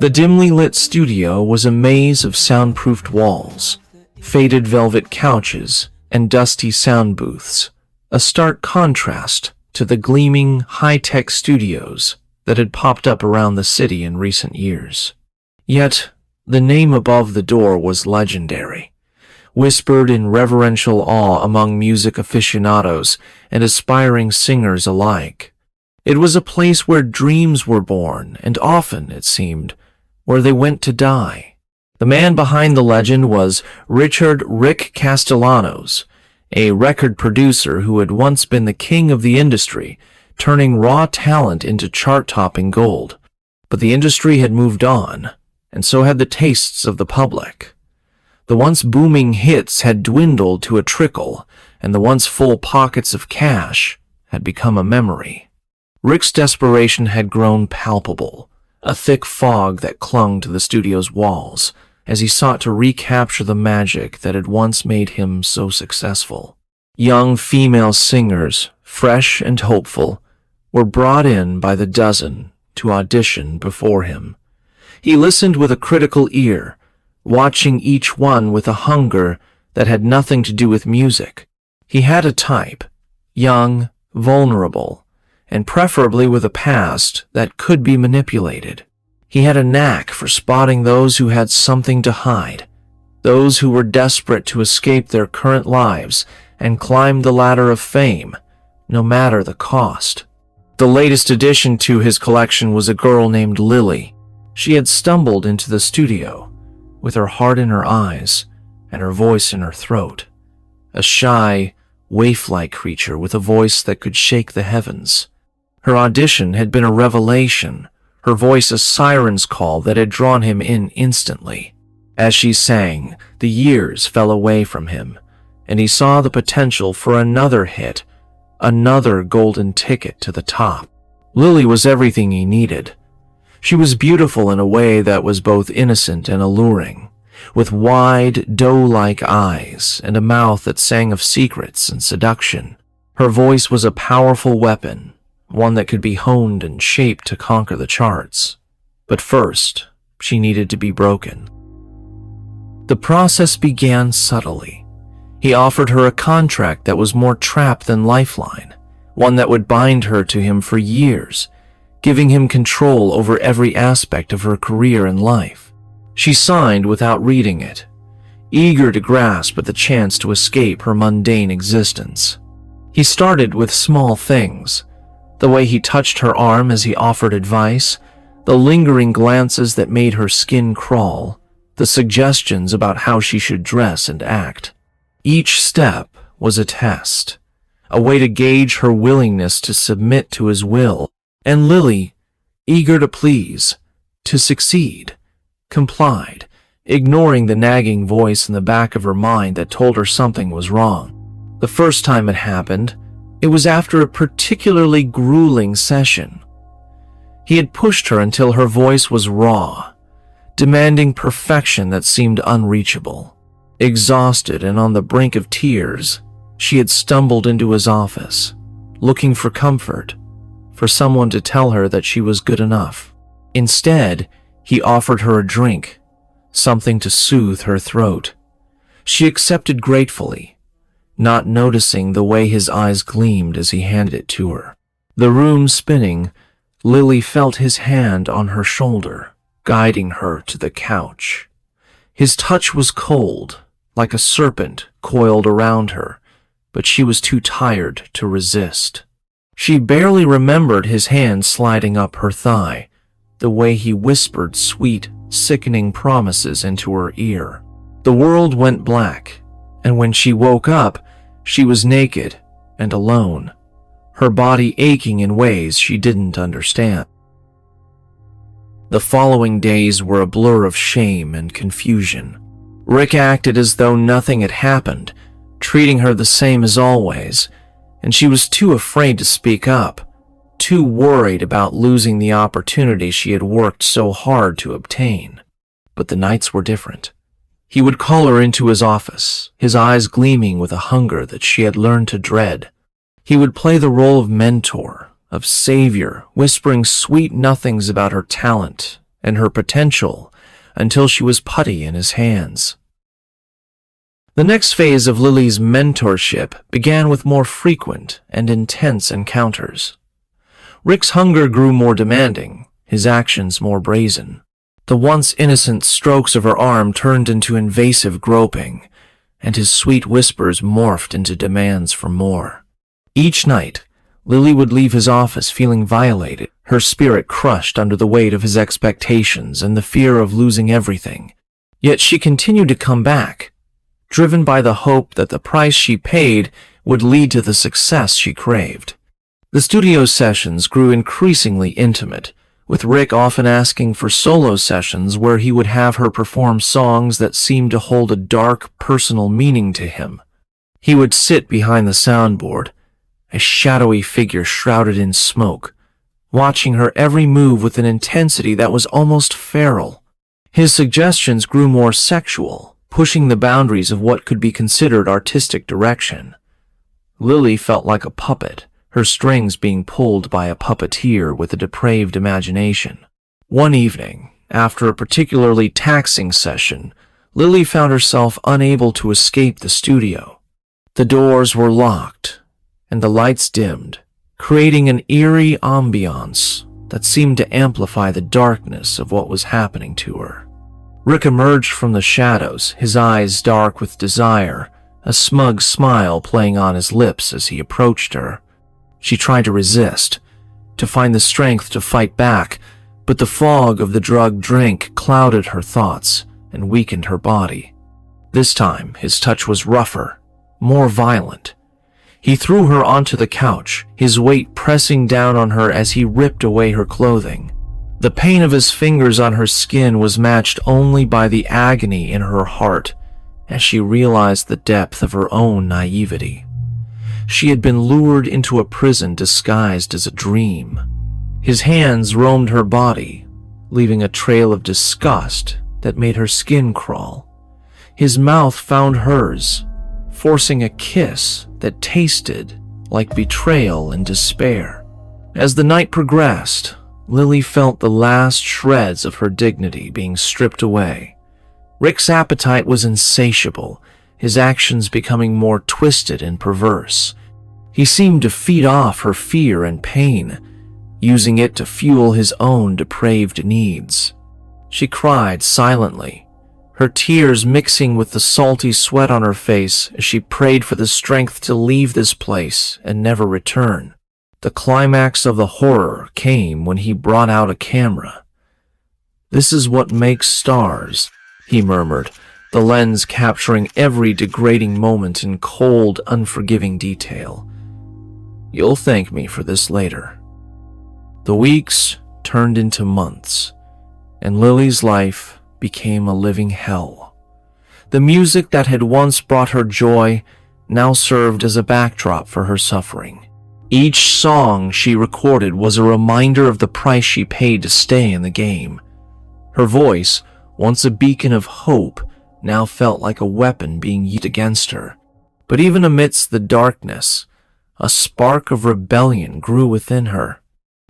The dimly lit studio was a maze of soundproofed walls, faded velvet couches, and dusty sound booths, a stark contrast to the gleaming, high-tech studios that had popped up around the city in recent years. Yet, the name above the door was legendary, whispered in reverential awe among music aficionados and aspiring singers alike. It was a place where dreams were born, and often, it seemed, where they went to die. The man behind the legend was Rick Castellanos, a record producer who had once been the king of the industry, turning raw talent into chart-topping gold. But the industry had moved on, and so had the tastes of the public. The once booming hits had dwindled to a trickle, and the once full pockets of cash had become a memory. Rick's desperation had grown palpable, a thick fog that clung to the studio's walls, as he sought to recapture the magic that had once made him so successful. Young female singers, fresh and hopeful, were brought in by the dozen to audition before him. He listened with a critical ear, watching each one with a hunger that had nothing to do with music. He had a type, young, vulnerable, and preferably with a past that could be manipulated. He had a knack for spotting those who had something to hide, those who were desperate to escape their current lives and climb the ladder of fame, no matter the cost. The latest addition to his collection was a girl named Lily. She had stumbled into the studio, with her heart in her eyes and her voice in her throat. A shy, waif-like creature with a voice that could shake the heavens. Her audition had been a revelation, her voice a siren's call that had drawn him in instantly. As she sang, the years fell away from him, and he saw the potential for another hit, another golden ticket to the top. Lily was everything he needed. She was beautiful in a way that was both innocent and alluring, with wide, doe-like eyes and a mouth that sang of secrets and seduction. Her voice was a powerful weapon, one that could be honed and shaped to conquer the charts. But first, she needed to be broken. The process began subtly. He offered her a contract that was more trap than lifeline, one that would bind her to him for years, giving him control over every aspect of her career and life. She signed without reading it, eager to grasp at the chance to escape her mundane existence. He started with small things, the way he touched her arm as he offered advice, the lingering glances that made her skin crawl, the suggestions about how she should dress and act. Each step was a test, a way to gauge her willingness to submit to his will, and Lily, eager to please, to succeed, complied, ignoring the nagging voice in the back of her mind that told her something was wrong. The first time it happened, it was after a particularly grueling session. He had pushed her until her voice was raw, demanding perfection that seemed unreachable. Exhausted and on the brink of tears, she had stumbled into his office, looking for comfort, for someone to tell her that she was good enough. Instead, he offered her a drink, something to soothe her throat. She accepted gratefully, not noticing the way his eyes gleamed as he handed it to her. The room spinning, Lily felt his hand on her shoulder, guiding her to the couch. His touch was cold, like a serpent coiled around her, but she was too tired to resist. She barely remembered his hand sliding up her thigh, the way he whispered sweet, sickening promises into her ear. The world went black, and when she woke up, she was naked and alone, her body aching in ways she didn't understand. The following days were a blur of shame and confusion. Rick acted as though nothing had happened, treating her the same as always, and she was too afraid to speak up, too worried about losing the opportunity she had worked so hard to obtain. But the nights were different. He would call her into his office, his eyes gleaming with a hunger that she had learned to dread. He would play the role of mentor, of savior, whispering sweet nothings about her talent and her potential until she was putty in his hands. The next phase of Lily's mentorship began with more frequent and intense encounters. Rick's hunger grew more demanding, his actions more brazen. The once innocent strokes of her arm turned into invasive groping, and his sweet whispers morphed into demands for more. Each night, Lily would leave his office feeling violated, her spirit crushed under the weight of his expectations and the fear of losing everything. Yet she continued to come back, driven by the hope that the price she paid would lead to the success she craved. The studio sessions grew increasingly intimate, with Rick often asking for solo sessions where he would have her perform songs that seemed to hold a dark, personal meaning to him. He would sit behind the soundboard, a shadowy figure shrouded in smoke, watching her every move with an intensity that was almost feral. His suggestions grew more sexual, pushing the boundaries of what could be considered artistic direction. Lily felt like a puppet, her strings being pulled by a puppeteer with a depraved imagination. One evening, after a particularly taxing session, Lily found herself unable to escape the studio. The doors were locked, and the lights dimmed, creating an eerie ambiance that seemed to amplify the darkness of what was happening to her. Rick emerged from the shadows, his eyes dark with desire, a smug smile playing on his lips as he approached her. She tried to resist, to find the strength to fight back, but the fog of the drugged drink clouded her thoughts and weakened her body. This time, his touch was rougher, more violent. He threw her onto the couch, his weight pressing down on her as he ripped away her clothing. The pain of his fingers on her skin was matched only by the agony in her heart as she realized the depth of her own naivety. She had been lured into a prison disguised as a dream. His hands roamed her body, leaving a trail of disgust that made her skin crawl. His mouth found hers, forcing a kiss that tasted like betrayal and despair. As the night progressed, Lily felt the last shreds of her dignity being stripped away. Rick's appetite was insatiable, his actions becoming more twisted and perverse. He seemed to feed off her fear and pain, using it to fuel his own depraved needs. She cried silently, her tears mixing with the salty sweat on her face as she prayed for the strength to leave this place and never return. The climax of the horror came when he brought out a camera. "This is what makes stars," he murmured, the lens capturing every degrading moment in cold, unforgiving detail. "You'll thank me for this later." The weeks turned into months, and Lily's life became a living hell. The music that had once brought her joy now served as a backdrop for her suffering. Each song she recorded was a reminder of the price she paid to stay in the game. Her voice, once a beacon of hope, now felt like a weapon being used against her. But even amidst the darkness, a spark of rebellion grew within her.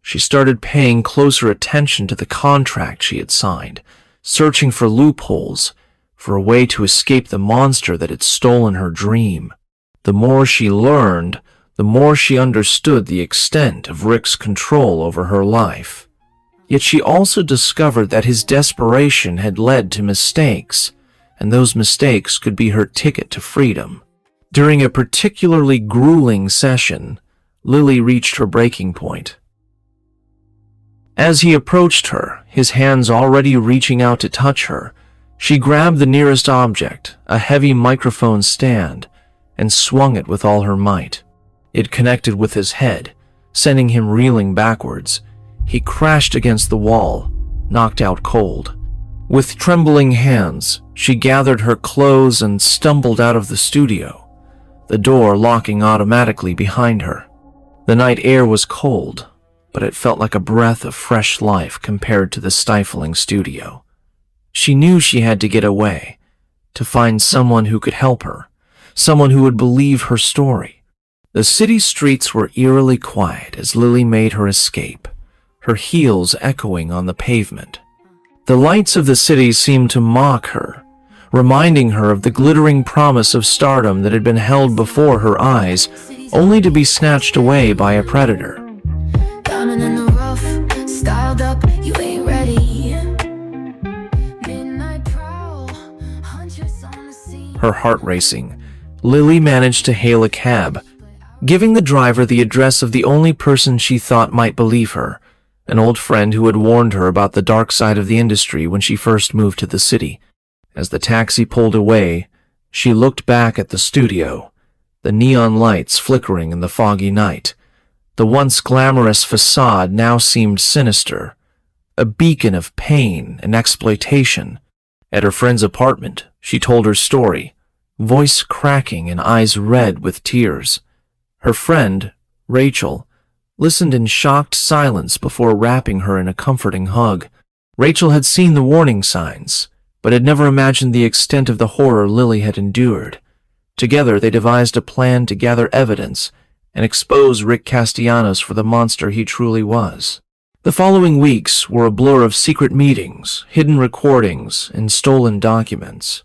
She started paying closer attention to the contract she had signed, searching for loopholes, for a way to escape the monster that had stolen her dream. The more she learned, the more she understood the extent of Rick's control over her life. Yet she also discovered that his desperation had led to mistakes, and those mistakes could be her ticket to freedom. During a particularly grueling session, Lily reached her breaking point. As he approached her, his hands already reaching out to touch her, she grabbed the nearest object, a heavy microphone stand, and swung it with all her might. It connected with his head, sending him reeling backwards. He crashed against the wall, knocked out cold. With trembling hands, she gathered her clothes and stumbled out of the studio, the door locking automatically behind her. The night air was cold, but it felt like a breath of fresh life compared to the stifling studio. She knew she had to get away, to find someone who could help her, someone who would believe her story. The city streets were eerily quiet as Lily made her escape, her heels echoing on the pavement. The lights of the city seemed to mock her, reminding her of the glittering promise of stardom that had been held before her eyes, only to be snatched away by a predator. Diamond in the rough, styled up, you ain't ready. Midnight prowl, hunches on the scene. Her heart racing, Lily managed to hail a cab, giving the driver the address of the only person she thought might believe her, an old friend who had warned her about the dark side of the industry when she first moved to the city. As the taxi pulled away, she looked back at the studio, the neon lights flickering in the foggy night. The once glamorous facade now seemed sinister, a beacon of pain and exploitation. At her friend's apartment, she told her story, voice cracking and eyes red with tears. Her friend, Rachel, listened in shocked silence before wrapping her in a comforting hug. Rachel had seen the warning signs, but had never imagined the extent of the horror Lily had endured. Together, they devised a plan to gather evidence and expose Rick Castellanos for the monster he truly was. The following weeks were a blur of secret meetings, hidden recordings, and stolen documents.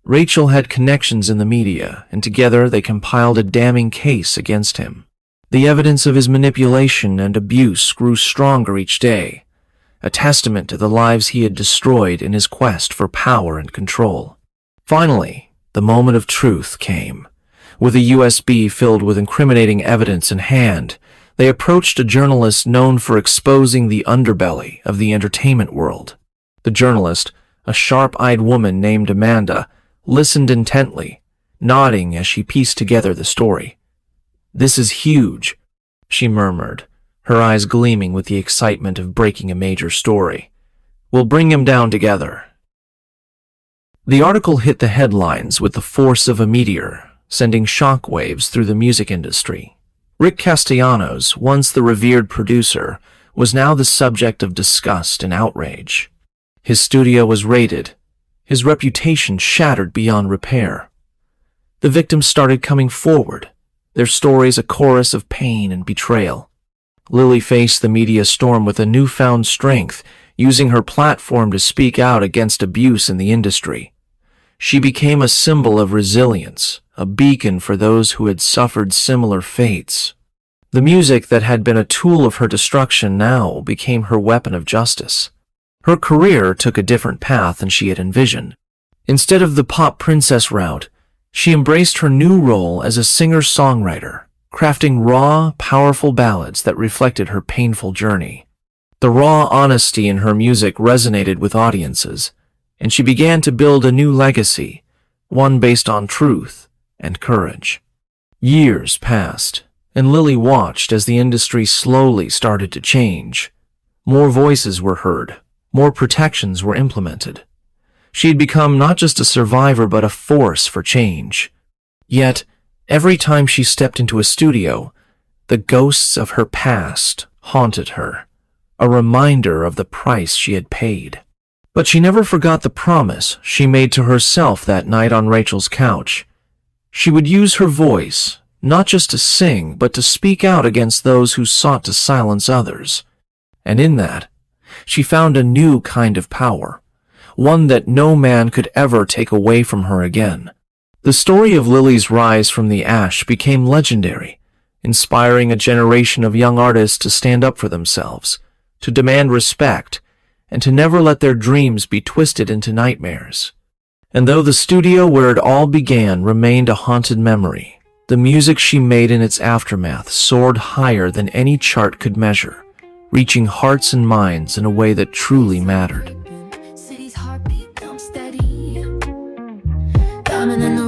Rachel had connections in the media, and together they compiled a damning case against him. The evidence of his manipulation and abuse grew stronger each day, a testament to the lives he had destroyed in his quest for power and control. Finally, the moment of truth came. With a USB filled with incriminating evidence in hand, they approached a journalist known for exposing the underbelly of the entertainment world. The journalist, a sharp-eyed woman named Amanda, listened intently, nodding as she pieced together the story. "This is huge," she murmured, her eyes gleaming with the excitement of breaking a major story. "We'll bring him down together." The article hit the headlines with the force of a meteor, sending shockwaves through the music industry. Rick Castellanos, once the revered producer, was now the subject of disgust and outrage. His studio was raided, his reputation shattered beyond repair. The victims started coming forward, their stories a chorus of pain and betrayal. Lily faced the media storm with a newfound strength, using her platform to speak out against abuse in the industry. She became a symbol of resilience, a beacon for those who had suffered similar fates. The music that had been a tool of her destruction now became her weapon of justice. Her career took a different path than she had envisioned. Instead of the pop princess route, she embraced her new role as a singer-songwriter, crafting raw, powerful ballads that reflected her painful journey. The raw honesty in her music resonated with audiences, and she began to build a new legacy, one based on truth and courage. Years passed, and Lily watched as the industry slowly started to change. More voices were heard, more protections were implemented. She had become not just a survivor but a force for change. Yet, every time she stepped into a studio, the ghosts of her past haunted her, a reminder of the price she had paid. But she never forgot the promise she made to herself that night on Rachel's couch. She would use her voice, not just to sing, but to speak out against those who sought to silence others. And in that, she found a new kind of power, one that no man could ever take away from her again. The story of Lily's rise from the ash became legendary, inspiring a generation of young artists to stand up for themselves, to demand respect, and to never let their dreams be twisted into nightmares. And though the studio where it all began remained a haunted memory, the music she made in its aftermath soared higher than any chart could measure, reaching hearts and minds in a way that truly mattered. City's heartbeat, I'm steady. Diamond in the